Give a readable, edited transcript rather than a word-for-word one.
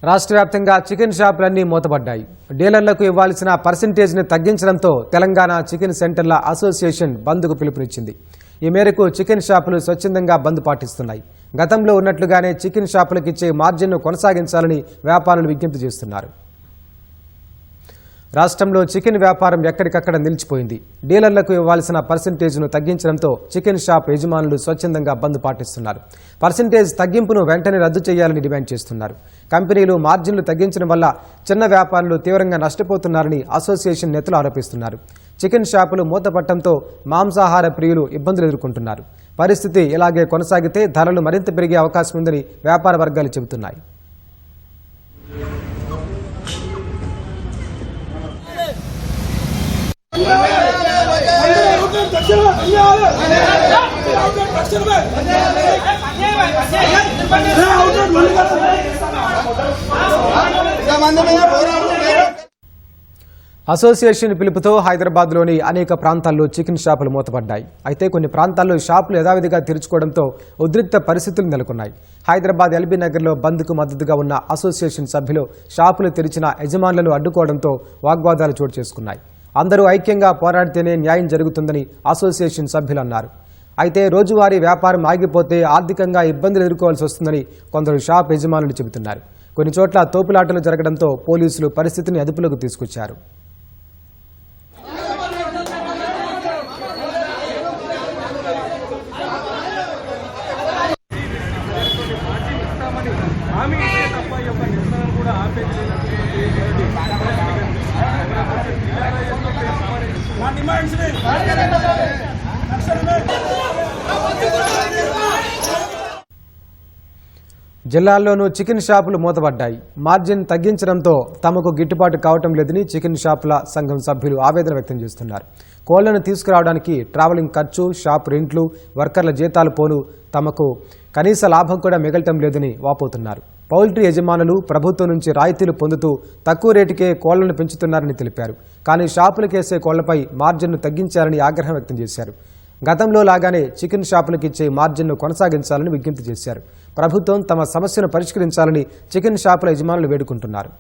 రాష్ట్ర వ్యాప్తంగా చికెన్ షాపులన్నీ మూతపడ్డాయి. డీలర్లకు ఇవ్వాల్సిన పర్సెంటేజ్ని తగ్గించడంతో తెలంగాణ చికెన్ సెంటర్ల అసోసియేషన్ బంద్కు పిలుపునిచ్చింది. ఈ మేరకు చికెన్ షాపులు స్వచ్ఛందంగా బంద్ పాటిస్తున్నాయి. గతంలో ఉన్నట్లుగానే చికెన్ షాపులకు ఇచ్చే మార్జిన్ను కొనసాగించాలని వ్యాపారులు విజ్ఞప్తి చేస్తున్నారు. రాష్ట్రంలో చికెన్ వ్యాపారం ఎక్కడికక్కడ నిలిచిపోయింది. డీలర్లకు ఇవ్వాల్సిన పర్సెంటేజ్ను తగ్గించడంతో చికెన్ షాప్ యజమానులు స్వచ్ఛందంగా బంద్ పాటిస్తున్నారు. పర్సెంటేజ్ తగ్గింపును వెంటనే రద్దు చేయాలని డిమాండ్ చేస్తున్నారు. కంపెనీలు మార్జిన్లు తగ్గించడం వల్ల చిన్న వ్యాపారులు తీవ్రంగా నష్టపోతున్నారని అసోసియేషన్ నేతలు ఆరోపిస్తున్నారు. చికెన్ షాపులు మూతపట్టడంతో మాంసాహార ప్రియులు ఇబ్బందులు ఎదుర్కొంటున్నారు. పరిస్థితి ఇలాగే కొనసాగితే ధరలు మరింత పెరిగే అవకాశం ఉందని వ్యాపార వర్గాలు చెబుతున్నాయి. అసోసియేషన్ పిలుపుతో హైదరాబాద్లోని అనేక ప్రాంతాల్లో చికెన్ షాపులు మూతపడ్డాయి. అయితే కొన్ని ప్రాంతాల్లో షాపులు యథావిధిగా తెరుచుకోవడంతో ఉద్రిక్త పరిస్థితులు నెలకొన్నాయి. హైదరాబాద్ ఎల్బీ నగర్లో బంద్కు మద్దతుగా ఉన్న అసోసియేషన్ సభ్యులు షాపులు తెరిచిన యజమానులను అడ్డుకోవడంతో వాగ్వాదాలు చోటు చేసుకున్నాయి. అందరూ ఐక్యంగా పోరాడితేనే న్యాయం జరుగుతుందని అసోసియేషన్ సభ్యులు అన్నారు. అయితే రోజువారీ వ్యాపారం ఆగిపోతే ఆర్థికంగా ఇబ్బందులు ఎదుర్కోవాల్సి వస్తుందని కొందరు షాప్ యజమానులు చెబుతున్నారు. కొన్ని చోట్ల తోపులాటలు జరగడంతో పోలీసులు పరిస్థితిని అదుపులోకి తీసుకొచ్చారు. జిల్లాల్లోనూ చికెన్ షాపులు మూతపడ్డాయి. మార్జిన్ తగ్గించడంతో తమకు గిట్టుబాటు కావటం లేదని చికెన్ షాపుల సంఘం సభ్యులు ఆవేదన వ్యక్తం చేస్తున్నారు. కోళ్లను తీసుకురావడానికి ట్రావెలింగ్ ఖర్చు, షాప్ రెంట్లు, వర్కర్ల జీతాలు పోను తమకు కనీస లాభం కూడా మిగలటం లేదని వాపోతున్నారు. పౌల్ట్రీ యజమానులు ప్రభుత్వం నుంచి రాయితీలు పొందుతూ తక్కువ రేటుకే కోళ్లను పెంచుతున్నారని తెలిపారు. కానీ షాపులకేసే కోళ్లపై మార్జిన్ను తగ్గించాలని ఆగ్రహం వ్యక్తం చేశారు. గతంలో లాగానే చికెన్ షాపులకు ఇచ్చే మార్జిన్ను కొనసాగించాలని విజ్ఞప్తి చేశారు. ప్రభుత్వం తమ సమస్యను పరిష్కరించాలని చికెన్ షాపుల యజమానులు వేడుకుంటున్నారు.